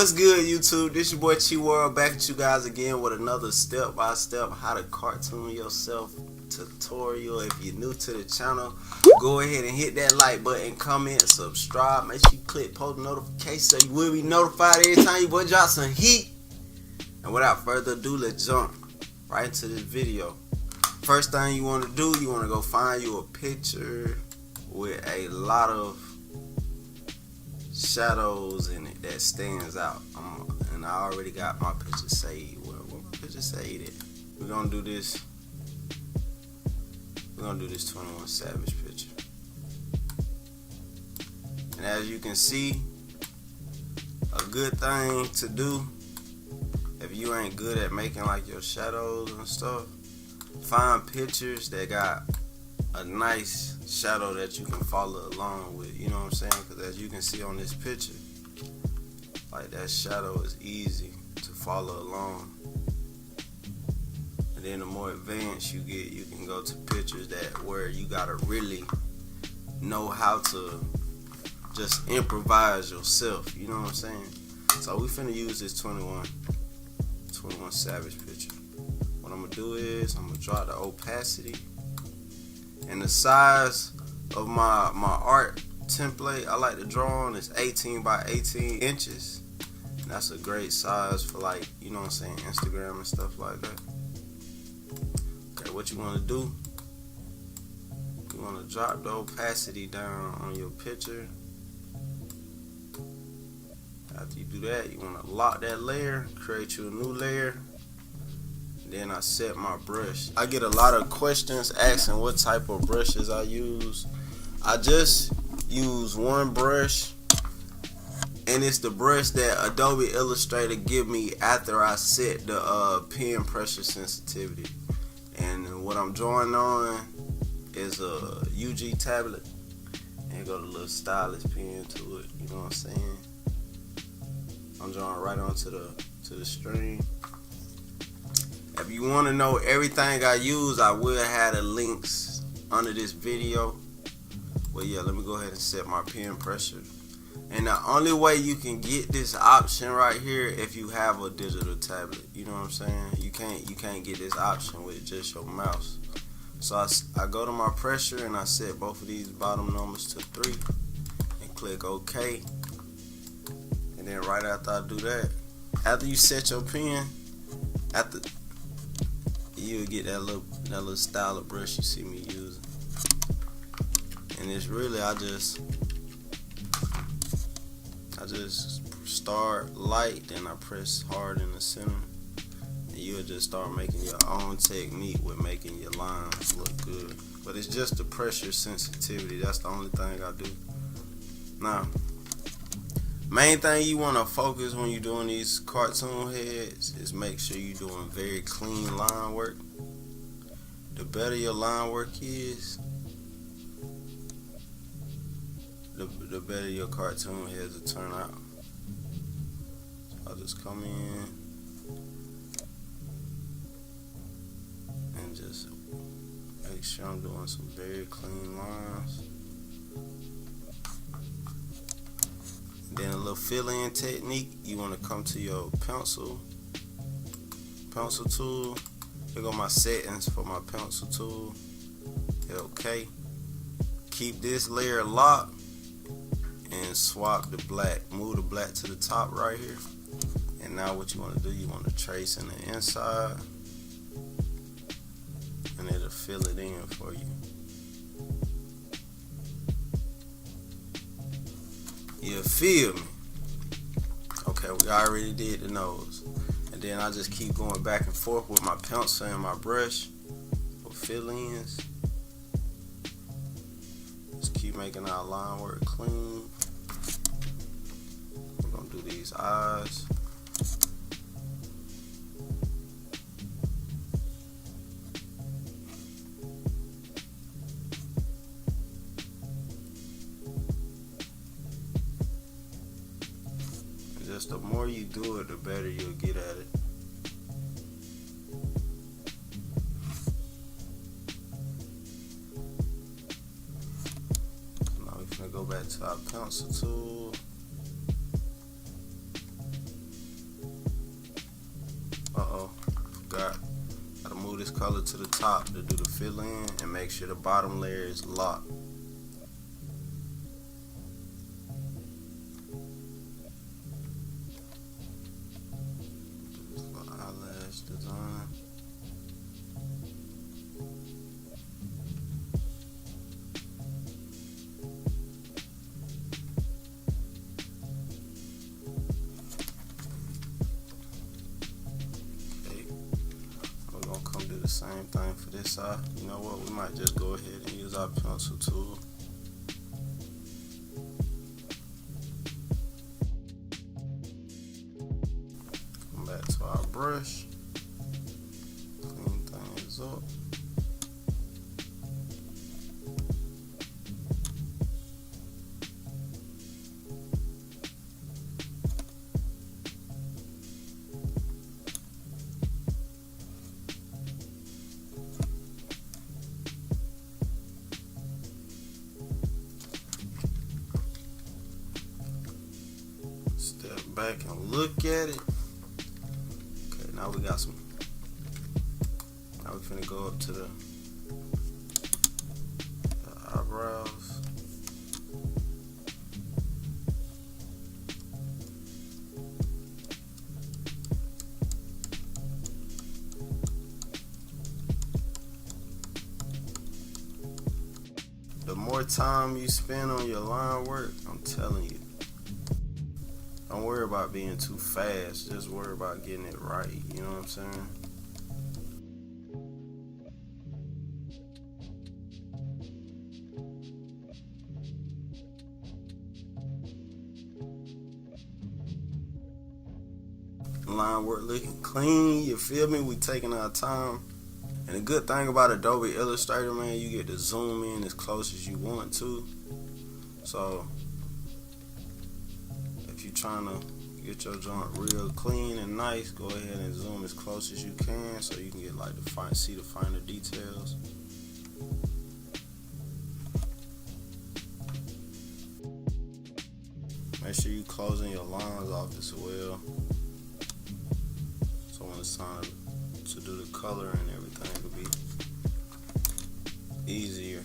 What's good, YouTube? This your boy Chi World back at you guys again with another step-by-step how to cartoon yourself tutorial. If you're new to the channel, go ahead and hit that like button, comment, subscribe. Make sure you click post notification so you will be notified every time you boy drop some heat. And without further ado, let's jump right into this video. First thing you want to do, you want to go find you a picture with a lot of shadows in it that stands out. And I already got my picture saved. Where my picture saved at? We're gonna do this 21 Savage picture. And as you can see, a good thing to do if you ain't good at making like your shadows and stuff, find pictures that got a nice shadow that you can follow along with, you know what I'm saying? Because as you can see on this picture, like that shadow is easy to follow along. And then the more advanced you get, you can go to pictures that where you gotta really know how to just improvise yourself, you know what I'm saying? So we finna use this 21 Savage picture. What I'm gonna do is I'm gonna drop the opacity. And the size of my art template I like to draw on is 18 by 18 inches. And that's a great size for, like, you know what I'm saying, Instagram and stuff like that. Okay, what you want to do, you want to drop the opacity down on your picture. After you do that, you want to lock that layer, create you a new layer. Then I set my brush. I get a lot of questions asking what type of brushes I use. I just use one brush, and it's the brush that Adobe Illustrator give me after I set the pen pressure sensitivity. And what I'm drawing on is a UG tablet, and got a little stylus pen to it. You know what I'm saying? I'm drawing right onto the string. If you want to know everything I use, I will have the links under this video. Well, yeah, let me go ahead and set my pen pressure. And the only way you can get this option right here if you have a digital tablet. You know what I'm saying? You can't get this option with just your mouse. So I go to my pressure and I set both of these bottom numbers to 3 and click OK. And then right after I do that, after you set your pen, you'll get that little style of brush you see me using. And it's really, I just start light, then I press hard in the center, and you'll just start making your own technique with making your lines look good. But it's just the pressure sensitivity, that's the only thing I do. Now, main thing you want to focus when you're doing these cartoon heads is make sure you're doing very clean line work. The better your line work is, the better your cartoon heads will turn out. So I'll just come in and just make sure I'm doing some very clean lines. Then a little fill-in technique, you want to come to your pencil tool. Here go my settings for my pencil tool. Hit OK. Keep this layer locked and swap the black. Move the black to the top right here. And now what you want to do, you want to trace in the inside, and it'll fill it in for you. You feel me? Okay, we already did the nose. And then I just keep going back and forth with my pencil and my brush for fill-ins. Just keep making our line work clean. We're gonna do these eyes. Just the more you do it, the better you'll get at it. Now we're gonna go back to our pencil tool. color to the top to do the fill in, and make sure the bottom layer is locked. Eyelash design. Do the same thing for this side. You know what, we might just go ahead and use our pencil tool. Come back to our brush, clean things up. Step back and look at it. Okay, now we got some. Now we're finna go up to the eyebrows. The more time you spend on your line work, I'm telling you, don't worry about being too fast, just worry about getting it right, you know what I'm saying? Line work looking clean, you feel me? We taking our time. And the good thing about Adobe Illustrator, man, you get to zoom in as close as you want to. So if you're trying to get your joint real clean and nice, go ahead and zoom as close as you can so you can get like see the finer details. Make sure you closing your lines off as well, so when it's time to do the color and everything, it'll be easier.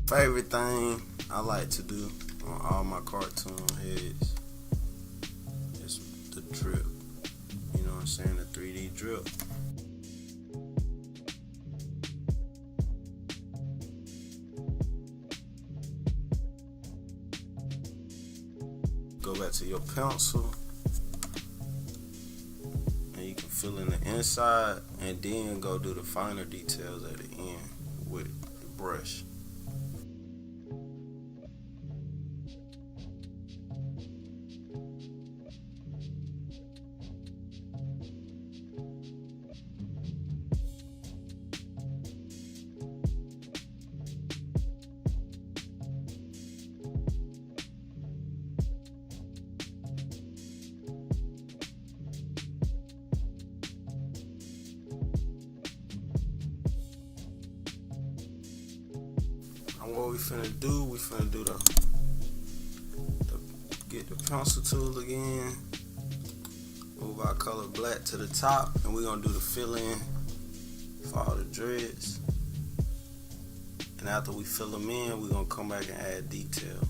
Favorite thing I like to do on all my cartoon heads is the drip. You know what I'm saying? The 3D drip. Go back to your pencil and you can fill in the inside and then go do the finer details at the end with the brush. What we finna do get the pencil tool again, move our color black to the top, and we're gonna do the fill in for all the dreads. And after we fill them in, we're gonna come back and add detail.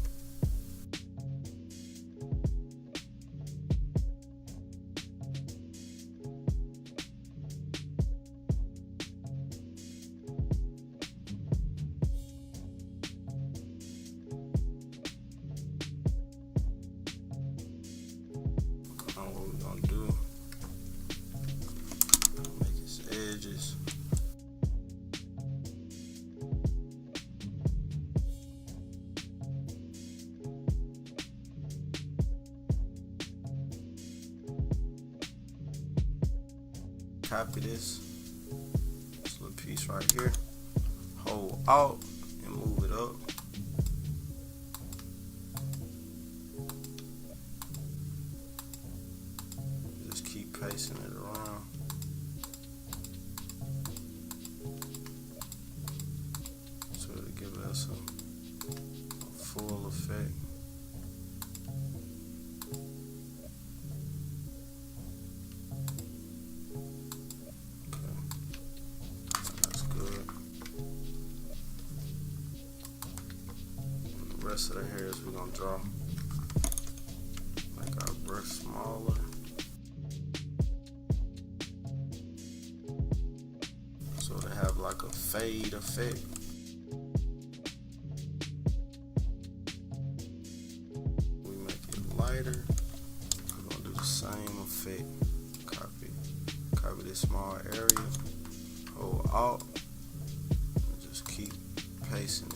What we're gonna do, make his edges. copy this little piece right here, hold Alt and move it up. Just keep pasting it around. So it'll give us a full effect. Rest of the hairs we're gonna draw, make our brush smaller, so they have like a fade effect. We make it lighter. We're gonna do the same effect. Copy this small area, hold Alt, and just keep pasting it.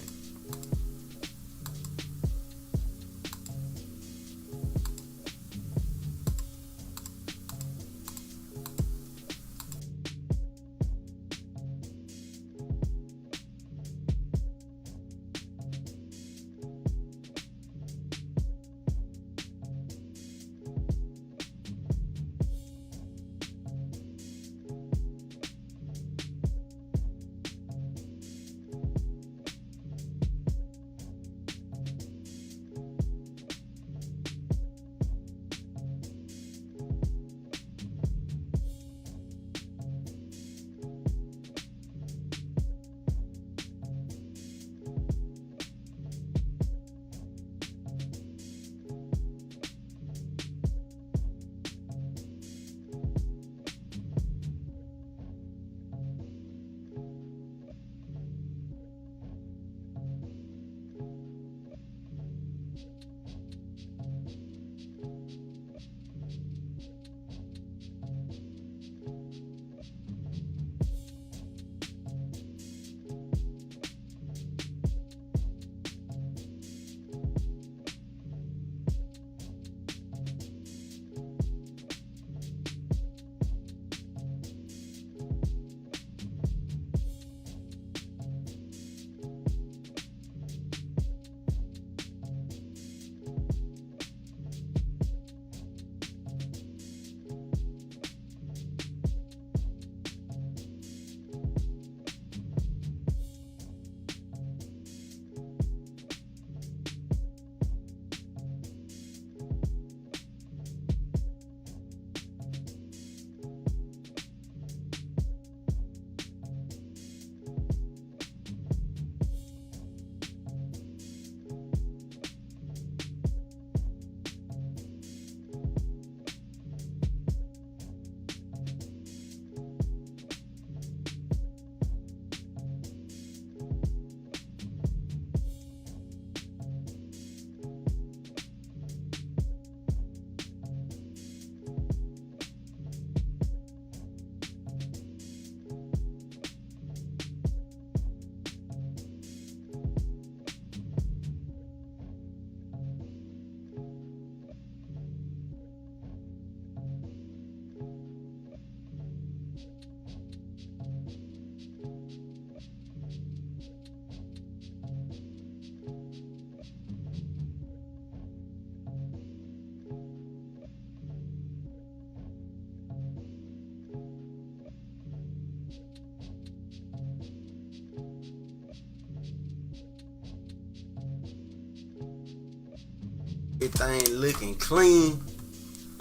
Everything looking clean.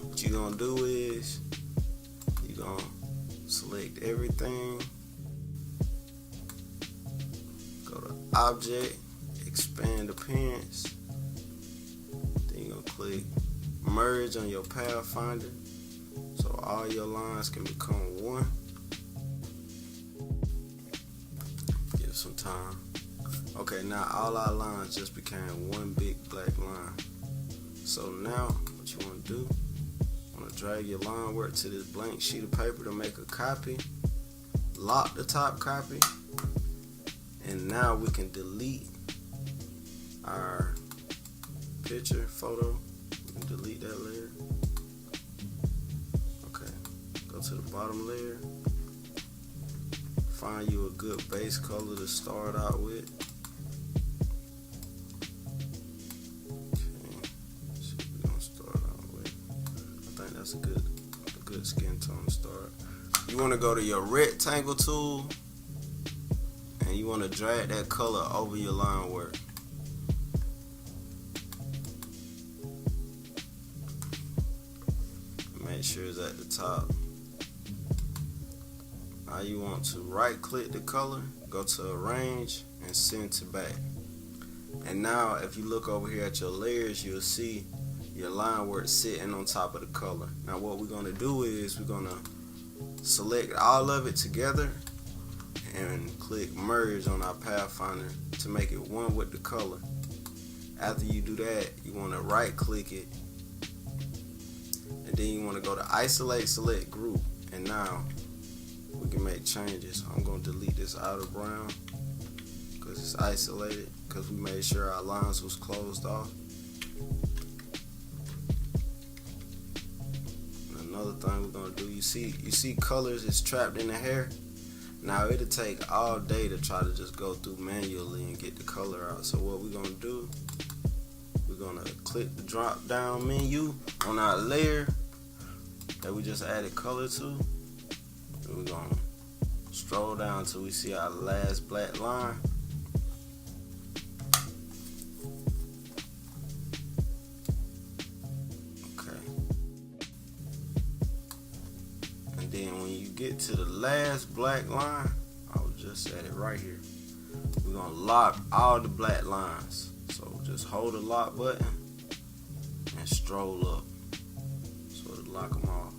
What you're gonna do is you're gonna select everything, go to Object, Expand Appearance, then you're gonna click Merge on your Pathfinder so all your lines can become one. Give it some time. Okay, now all our lines just became one big black line. So now what you want to do, you want to drag your line work to this blank sheet of paper to make a copy, lock the top copy, and now we can delete our picture, photo. We can delete that layer. Okay, go to the bottom layer, find you a good base color to start out with. Okay, so we're gonna start out with, I think that's a good skin tone to start. You want to go to your rectangle tool and you want to drag that color over your line work. Make sure it's at the top. Now you want to right click the color, go to arrange and send to back. And now if you look over here at your layers, you'll see your line work sitting on top of the color. Now what we're going to do is we're going to select all of it together and click merge on our Pathfinder to make it one with the color. After you do that, you want to right click it, and then you want to go to isolate, select group, and now we can make changes. I'm going to delete this outer brown because it's isolated, because we made sure our lines was closed off. And another thing we're going to do, you see colors is trapped in the hair. Now it'll take all day to try to just go through manually and get the color out. So what we're going to do, we're going to click the drop down menu on our layer that we just added color to, and we're going to stroll down until we see our last black line. Okay. And then when you get to the last black line, I will just set it right here. We're going to lock all the black lines. So just hold the lock button and stroll up. So to lock them all.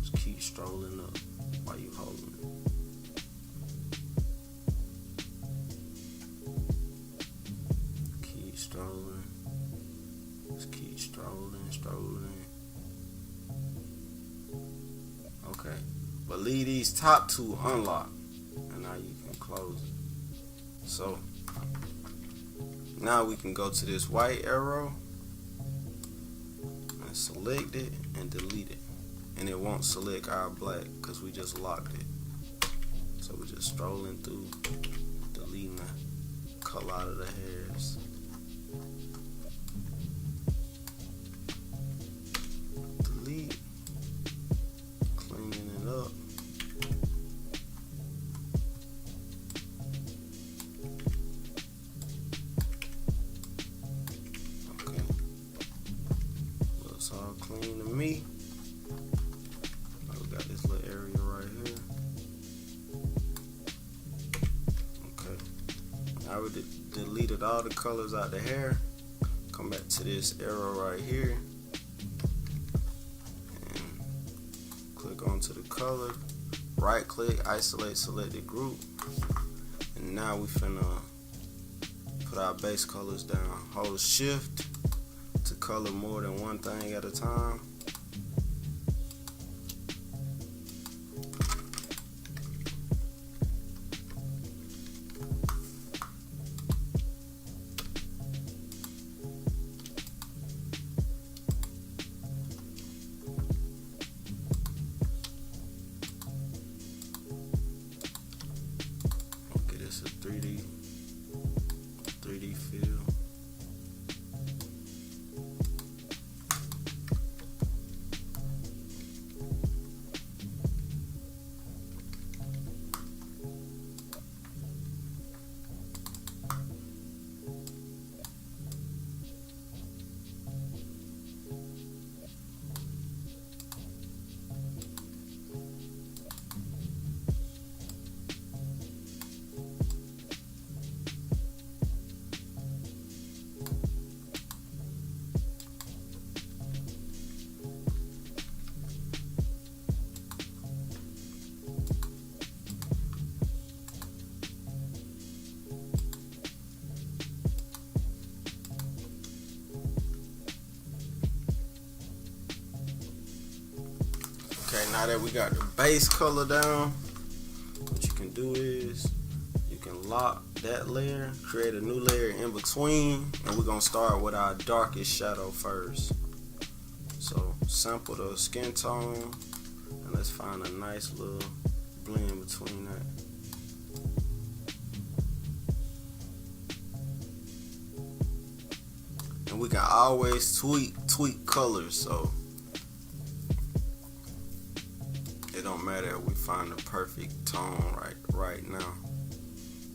Just keep strolling up while you holding it. Keep strolling. Just keep strolling. Okay. But leave these top two unlocked. And now you can close it. So now we can go to this white arrow and select it and delete it. And it won't select our black because we just locked it. So we're just strolling through, deleting the color out of the hairs. Delete, cleaning it up. Okay, looks all clean to me. We got this little area right here. Okay, I already deleted all the colors out the hair. Come back to this arrow right here and click onto the color, right click, isolate selected group, and now we finna put our base colors down. Hold shift to color more than one thing at a time. It's a 3D feel. Okay, now that we got the base color down, what you can do is you can lock that layer, create a new layer in between, and we're gonna start with our darkest shadow first. So sample the skin tone, and let's find a nice little blend between that. we can always tweak colors, so it don't matter if we find the perfect tone right now.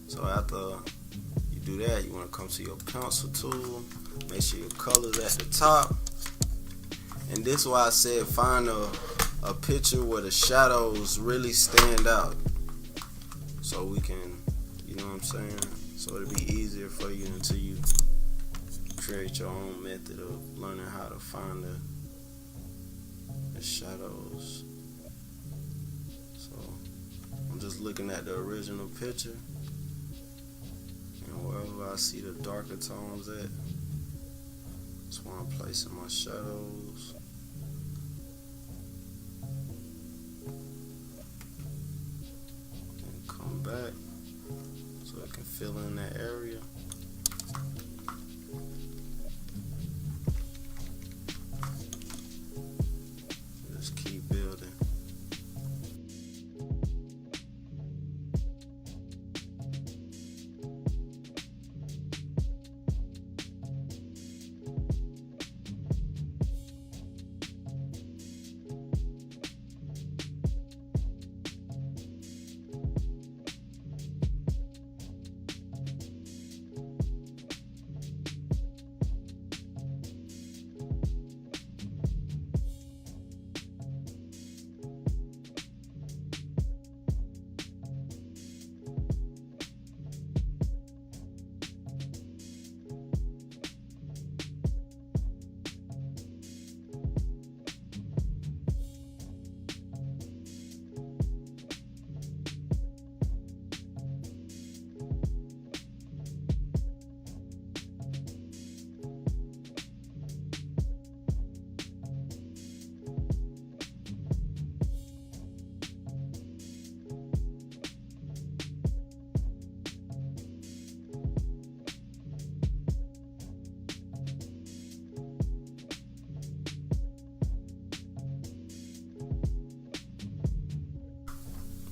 So after you do that, you want to come to your pencil tool, make sure your color's at the top, and this is why I said find a picture where the shadows really stand out, so we can, you know what I'm saying, so it'll be easier for you until you create your own method of learning how to find the shadows. So I'm just looking at the original picture, and wherever I see the darker tones at, that's where I'm placing my shadows. And come back so I can fill in that area. Just keep building.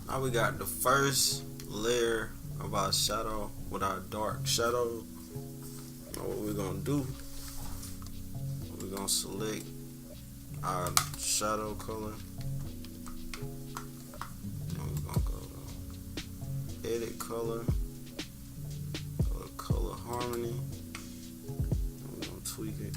Now we got the first layer of our shadow with our dark shadow. Now what we're gonna do, we're gonna select our shadow color, and we're gonna go to edit color, go to color harmony, and we're gonna tweak it.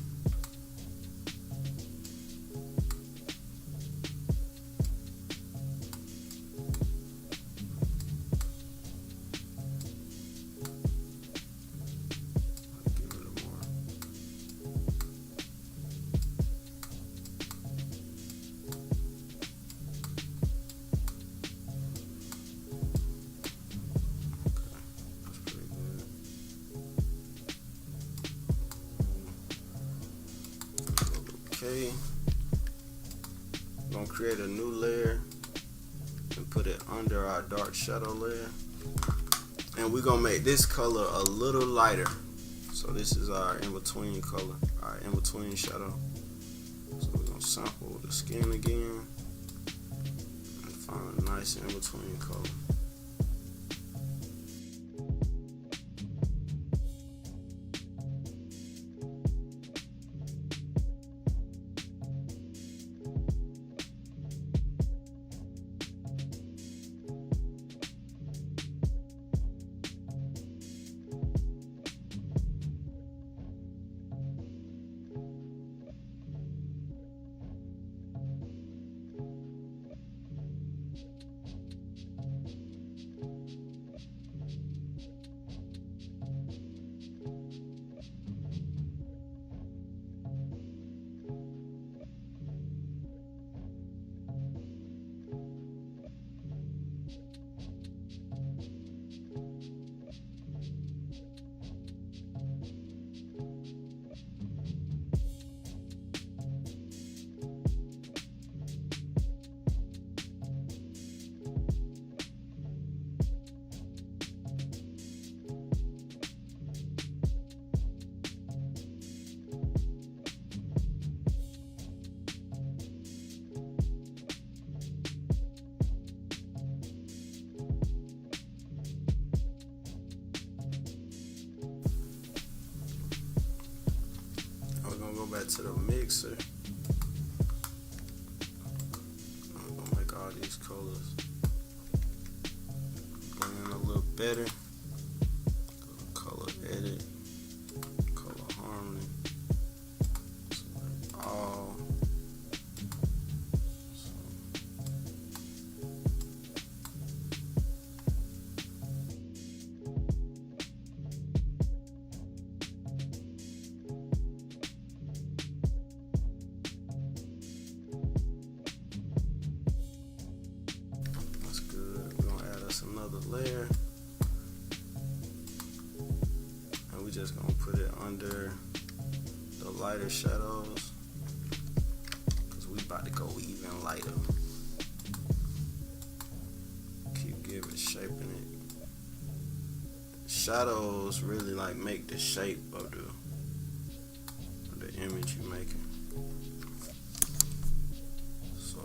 Okay, I'm gonna create a new layer and put it under our dark shadow layer, and we're gonna make this color a little lighter. So this is our in-between color, our in-between shadow. So we're gonna sample the skin again and find a nice in-between color. go back to the mixer. I'm gonna make all these colors blend a little better. Color edit, color harmony, select all. That's good. We're gonna add us another layer. And we're just gonna put it under the lighter shadows, because we about to go even lighter. Keep giving, shaping it. Shadows really like make the shape of the image you're making. So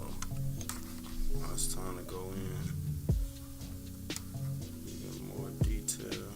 now it's time to go in even more detail.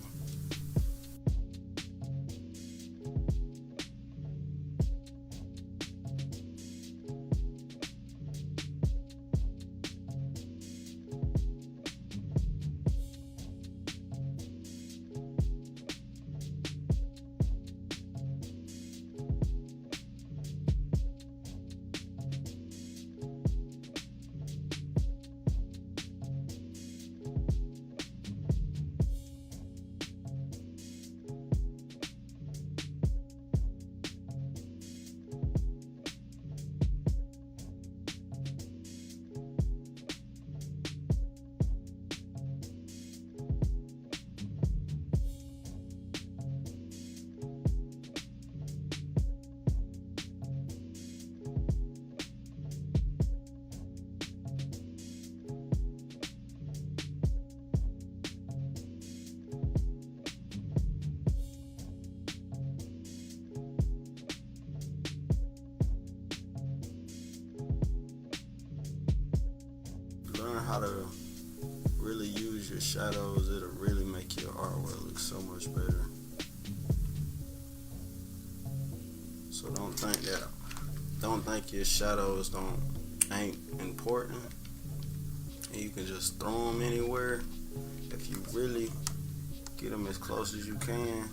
Learn how to really use your shadows. It'll really make your artwork look so much better. So don't think your shadows ain't important, and you can just throw them anywhere. If you really get them as close as you can,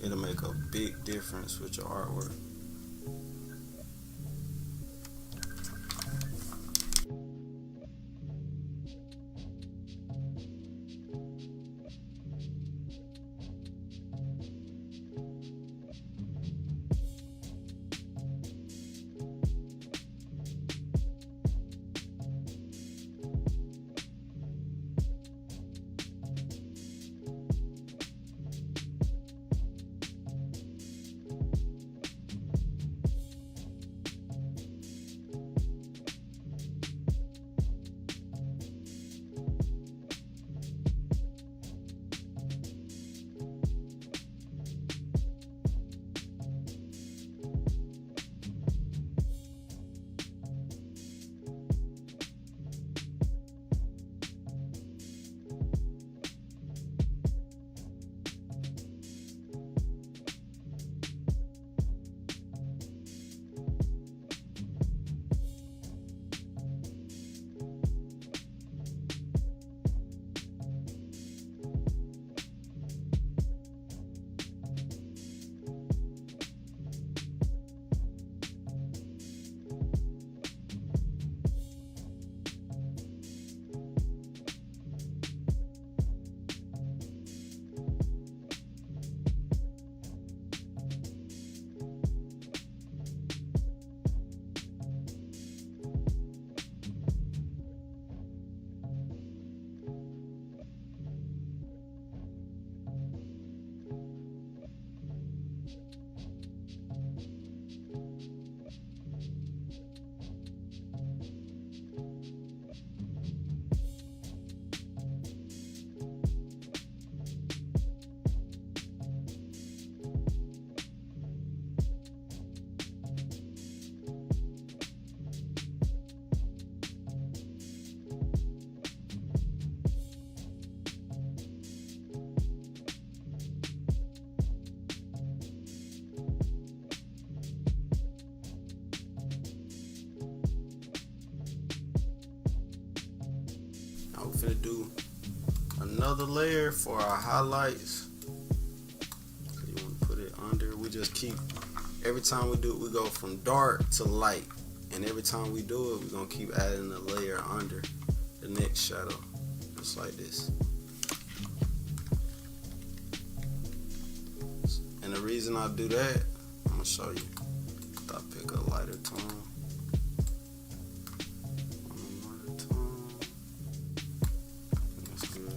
it'll make a big difference with your artwork. Now we're finna do another layer for our highlights. So you want to put it under. We just keep, every time we do it, we go from dark to light. And every time we do it, we're going to keep adding a layer under the next shadow. Just like this. And the reason I do that, I'm going to show you. I pick a lighter tone. That's good.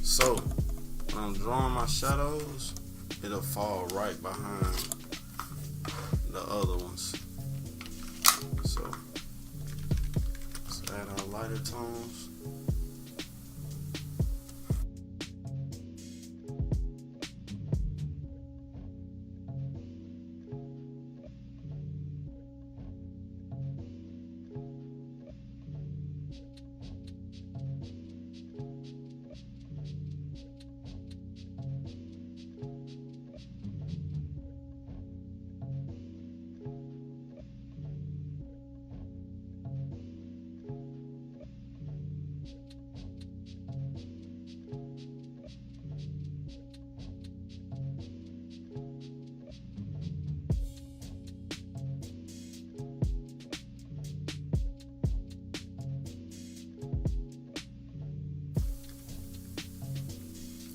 So, when I'm drawing my shadows, it'll fall right behind the other ones. So, let's add our lighter tones.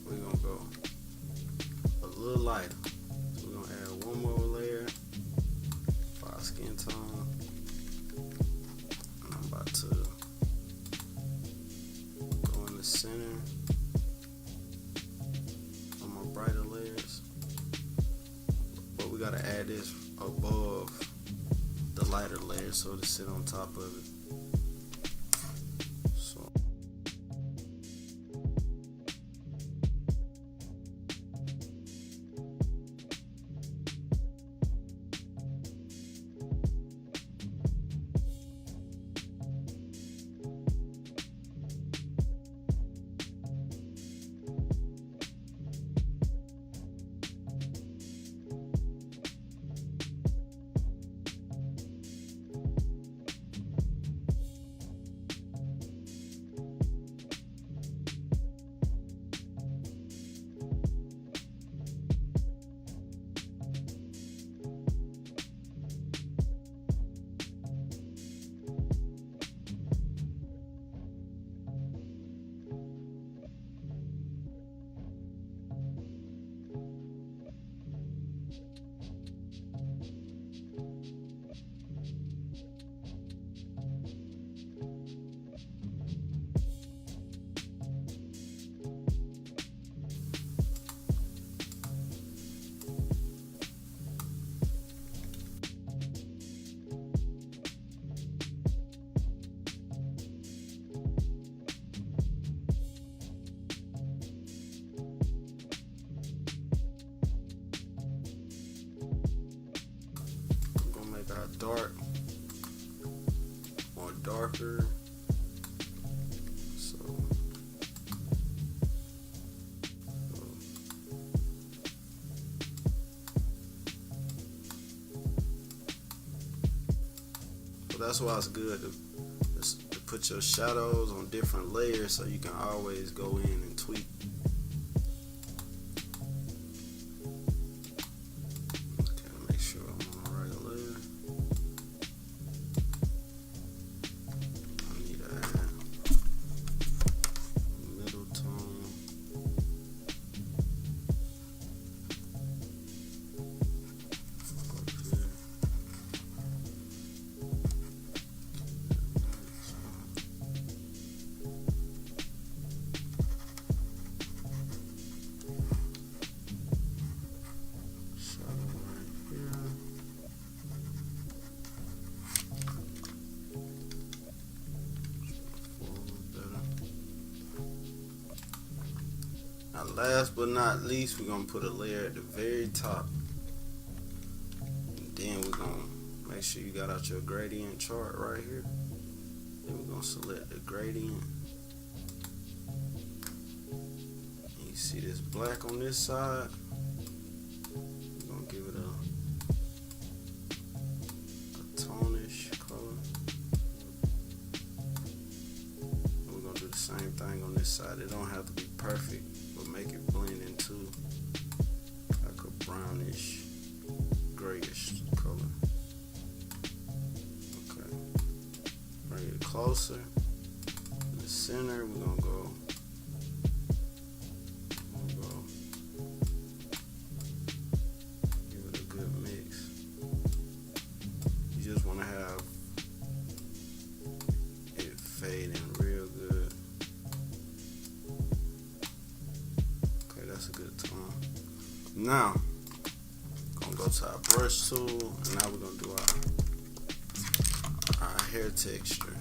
We're gonna go a little lighter. So we're gonna add one more layer for our skin tone. And I'm about to go in the center on my brighter layers. But we gotta add this above the lighter layer so to sit on top of it. Dark, more darker. So that's why it's good to put your shadows on different layers so you can always go in and tweak. Now last but not least, we're going to put a layer at the very top. And then we're going to make sure you got out your gradient chart right here. Then we're going to select the gradient. And you see this black on this side. We're going to give it a tonish color. And we're going to do the same thing side. It don't have to be perfect, but make it blend into like a brownish, grayish color. Okay. Bring it closer. In the center, we're gonna go. Give it a good mix. You just want to have it fade in real good. Okay, that's a good tone. Now, gonna go to our brush tool, and now we're gonna do our hair texture.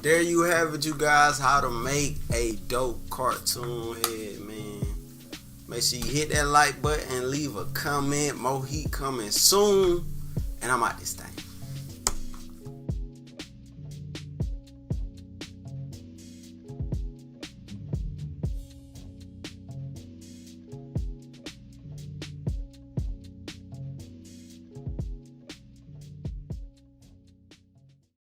there you have it, you guys, how to make a dope cartoon head, man. Make sure you hit that like button and leave a comment. More heat coming soon, and I'm out this thing.